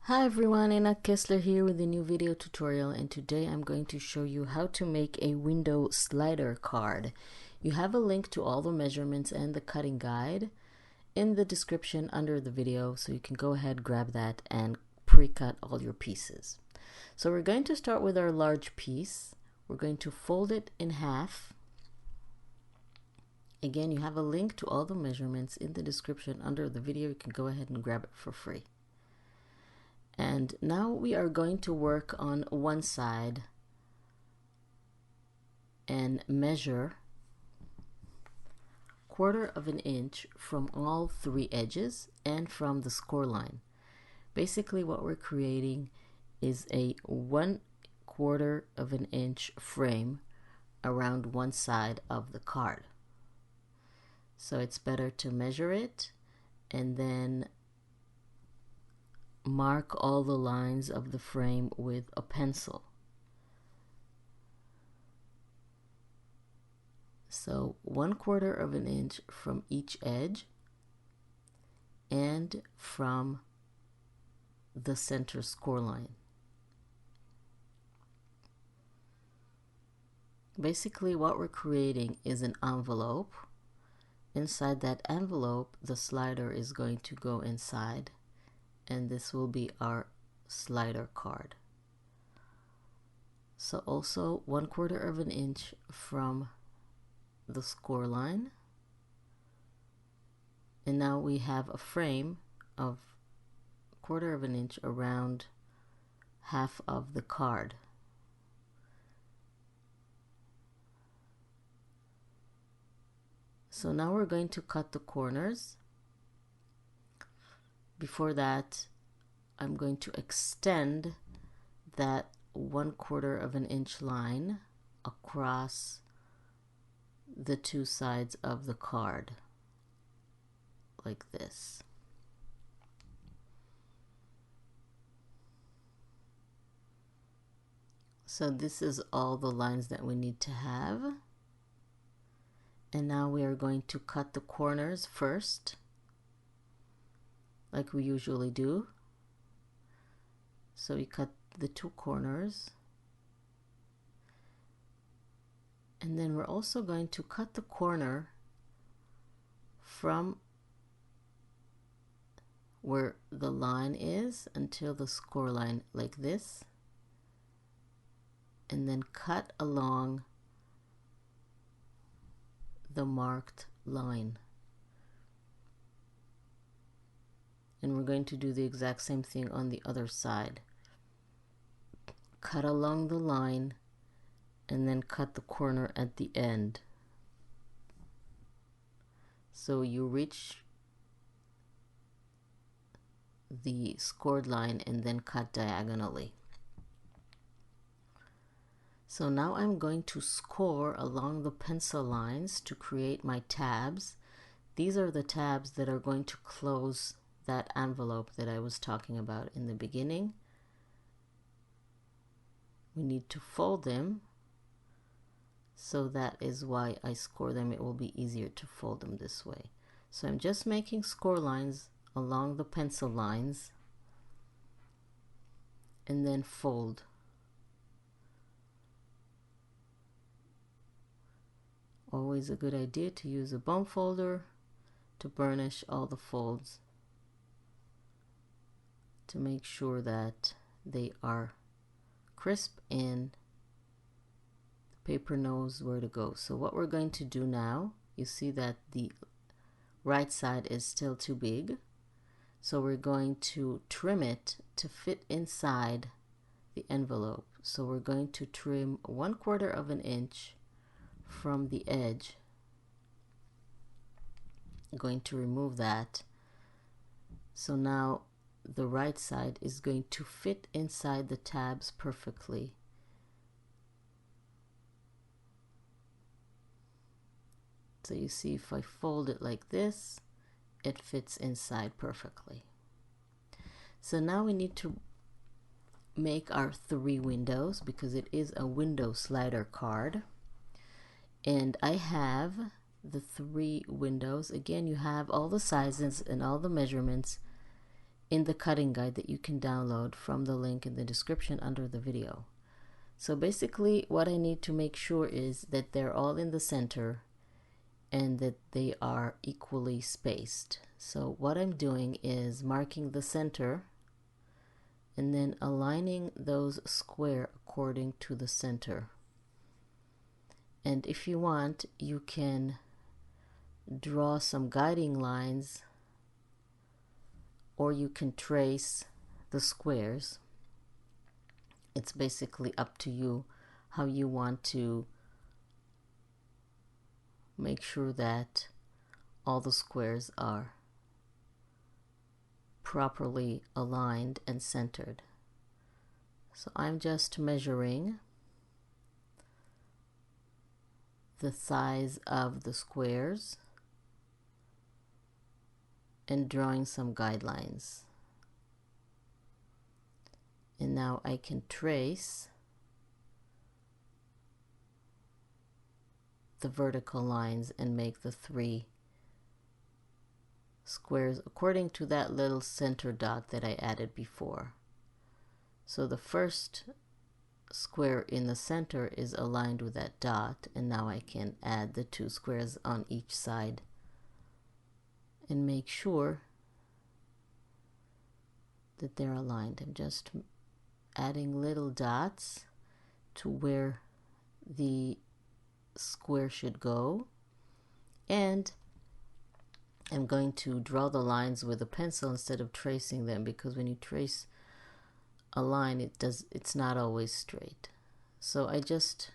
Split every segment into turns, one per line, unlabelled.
Hi everyone, Anna Kessler here with a new video tutorial, and today I'm going to show you how to make a window slider card. You have a link to all the measurements and the cutting guide in the description under the video, so you can go ahead, grab that and pre-cut all your pieces. So we're going to start with our large piece. We're going to fold it in half. Again, you have a link to all the measurements in the description under the video. You can go ahead and grab it for free. And now we are going to work on one side and measure 1/4 of an inch from all 3 edges and from the score line. Basically what we're creating is a 1/4 of an inch frame around one side of the card. So it's better to measure it and then mark all the lines of the frame with a pencil. So 1/4 of an inch from each edge and from the center score line. Basically what we're creating is an envelope. Inside that envelope, the slider is going to go inside, and this will be our slider card. So also 1/4 of an inch from the score line, and now we have a frame of 1/4 of an inch around half of the card. So now we're going to cut the corners. Before that, I'm going to extend that 1/4 of an inch line across the 2 sides of the card, like this. So this is all the lines that we need to have. And now we are going to cut the corners first, like we usually do. So we cut the 2 corners, and then we're also going to cut the corner from where the line is until the score line, like this, and then cut along the marked line. And we're going to do the exact same thing on the other side. Cut along the line and then cut the corner at the end. So you reach the scored line and then cut diagonally. So now I'm going to score along the pencil lines to create my tabs. These are the tabs that are going to close that envelope that I was talking about in the beginning. We need to fold them, so that is why I score them. It will be easier to fold them this way. So I'm just making score lines along the pencil lines and then fold. Always a good idea to use a bone folder to burnish all the folds to make sure that they are crisp and the paper knows where to go. So what we're going to do now, you see that the right side is still too big, so we're going to trim it to fit inside the envelope. So we're going to trim 1/4 of an inch from the edge. I'm going to remove that. So now the right side is going to fit inside the tabs perfectly. So you see, if I fold it like this, it fits inside perfectly. So now we need to make our 3 windows, because it is a window slider card. And I have the 3 windows. Again, you have all the sizes and all the measurements in the cutting guide that you can download from the link in the description under the video. So basically what I need to make sure is that they're all in the center and that they are equally spaced. So what I'm doing is marking the center and then aligning those square according to the center. And if you want, you can draw some guiding lines, or you can trace the squares. It's basically up to you how you want to make sure that all the squares are properly aligned and centered. So I'm just measuring the size of the squares and drawing some guidelines. And now I can trace the vertical lines and make the 3 squares according to that little center dot that I added before. So the first square in the center is aligned with that dot, and now I can add the 2 squares on each side and make sure that they're aligned. I'm just adding little dots to where the square should go, and I'm going to draw the lines with a pencil instead of tracing them, because when you trace a line it's not always straight. So I just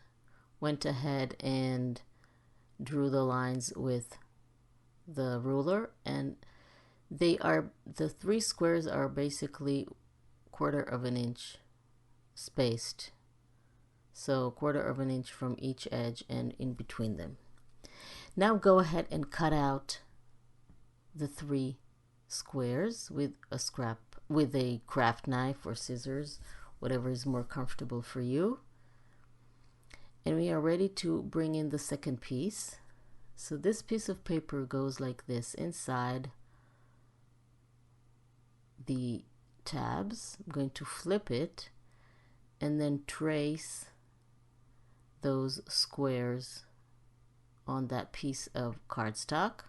went ahead and drew the lines with the ruler, and the 3 squares are basically 1/4 of an inch spaced, so 1/4 of an inch from each edge and in between them. Now go ahead and cut out the 3 squares with a craft knife or scissors, whatever is more comfortable for you. And we are ready to bring in the second piece. So this piece of paper goes like this inside the tabs. I'm going to flip it and then trace those squares on that piece of cardstock.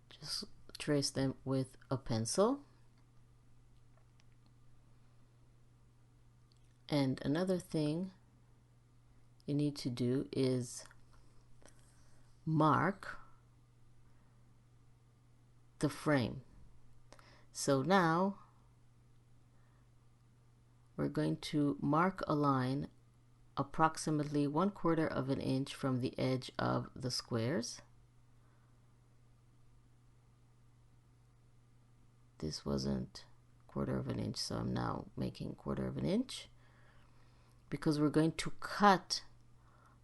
Just trace them with a pencil. And another thing you need to do is mark the frame. So now we're going to mark a line approximately 1/4 of an inch from the edge of the squares. This wasn't 1/4 of an inch, so I'm now making 1/4 of an inch, because we're going to cut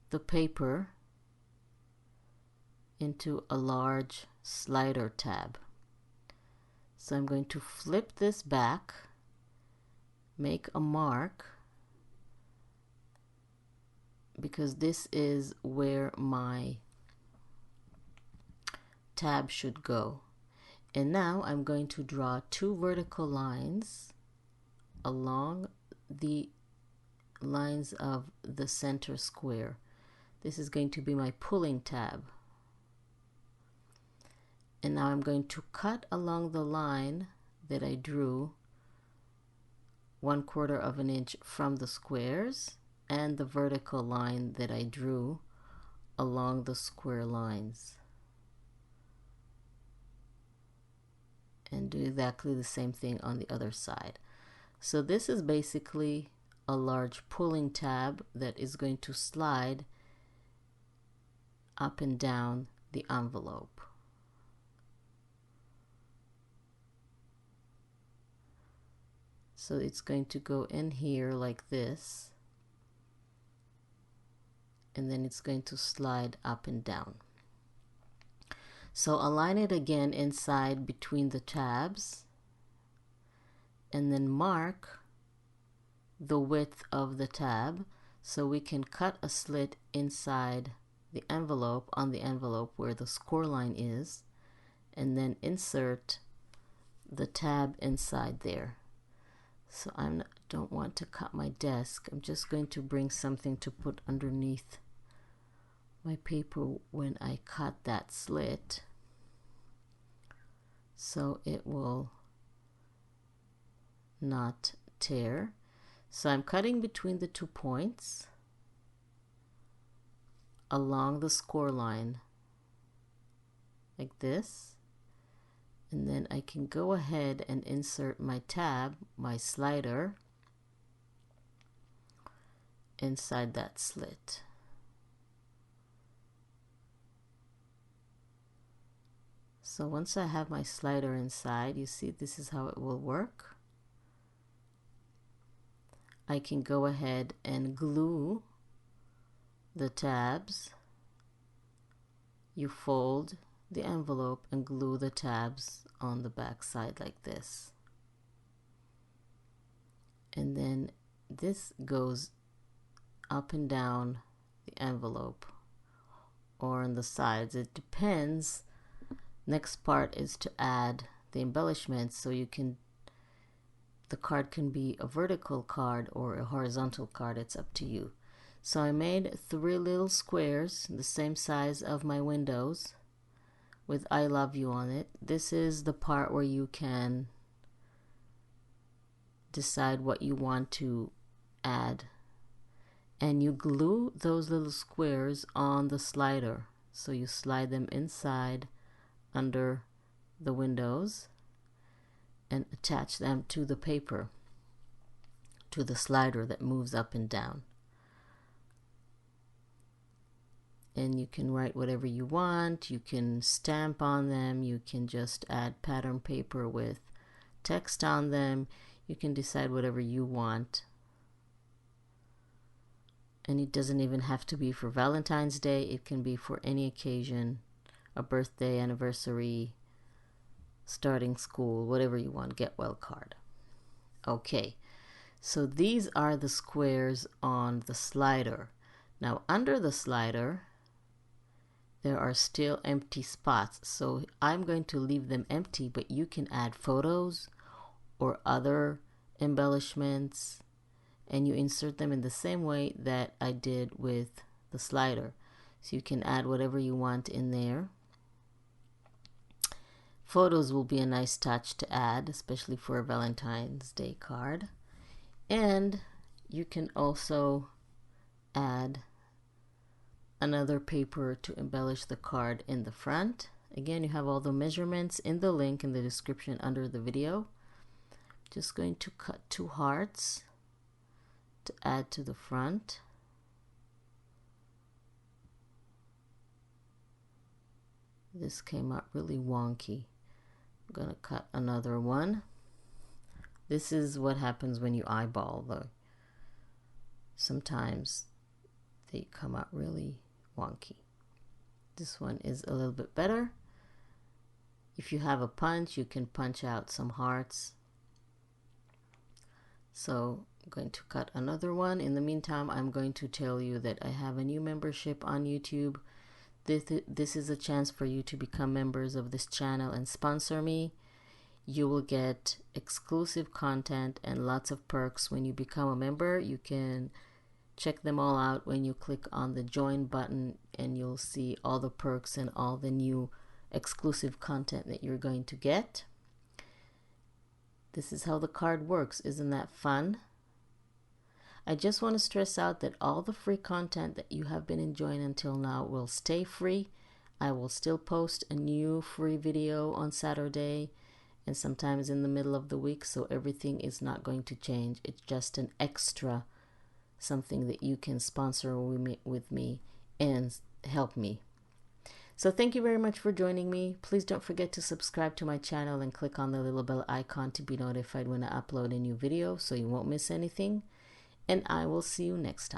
the paper into a large slider tab. So I'm going to flip this back, make a mark, because this is where my tab should go. And now I'm going to draw 2 vertical lines along the lines of the center square. This is going to be my pulling tab. And now I'm going to cut along the line that I drew 1/4 of an inch from the squares, and the vertical line that I drew along the square lines, and do exactly the same thing on the other side. So this is basically a large pulling tab that is going to slide up and down the envelope. So it's going to go in here like this, and then it's going to slide up and down. So align it again inside between the tabs, and then mark the width of the tab. So we can cut a slit inside the envelope, on the envelope where the score line is, and then insert the tab inside there. So I don't want to cut my desk. I'm just going to bring something to put underneath my paper when I cut that slit, so it will not tear. So I'm cutting between the 2 points along the score line like this, and then I can go ahead and insert my tab, my slider, inside that slit. So once I have my slider inside, you see this is how it will work. I can go ahead and glue the tabs. You fold the envelope and glue the tabs on the back side like this. And then this goes up and down the envelope or on the sides. It depends. Next part is to add the embellishments, so you can, the card can be a vertical card or a horizontal card, it's up to you. So I made 3 little squares the same size of my windows with I love you on it. This is the part where you can decide what you want to add, and you glue those little squares on the slider. So you slide them inside under the windows and attach them to the paper, to the slider that moves up and down. And you can write whatever you want, you can stamp on them, you can just add pattern paper with text on them, you can decide whatever you want. And it doesn't even have to be for Valentine's Day, it can be for any occasion, a birthday, anniversary, starting school, whatever you want, get well card. Okay, so these are the squares on the slider. Now under the slider there are still empty spots, so I'm going to leave them empty, but you can add photos or other embellishments, and you insert them in the same way that I did with the slider. So you can add whatever you want in there. Photos will be a nice touch to add, especially for a Valentine's Day card. And you can also add another paper to embellish the card in the front. Again, you have all the measurements in the link in the description under the video. Just going to cut 2 hearts to add to the front. This came out really wonky. I'm gonna cut another one. This is what happens when you eyeball them. Sometimes they come out really wonky. This one is a little bit better. If you have a punch, you can punch out some hearts. So I'm going to cut another one. In the meantime, I'm going to tell you that I have a new membership on YouTube. This is a chance for you to become members of this channel and sponsor me. You will get exclusive content and lots of perks when you become a member. You can check them all out when you click on the join button, and you'll see all the perks and all the new exclusive content that you're going to get. This is how the card works. Isn't that fun? I just want to stress out that all the free content that you have been enjoying until now will stay free. I will still post a new free video on Saturday and sometimes in the middle of the week, so everything is not going to change. It's just an extra, something that you can sponsor with me and help me. So thank you very much for joining me. Please don't forget to subscribe to my channel and click on the little bell icon to be notified when I upload a new video so you won't miss anything. And I will see you next time.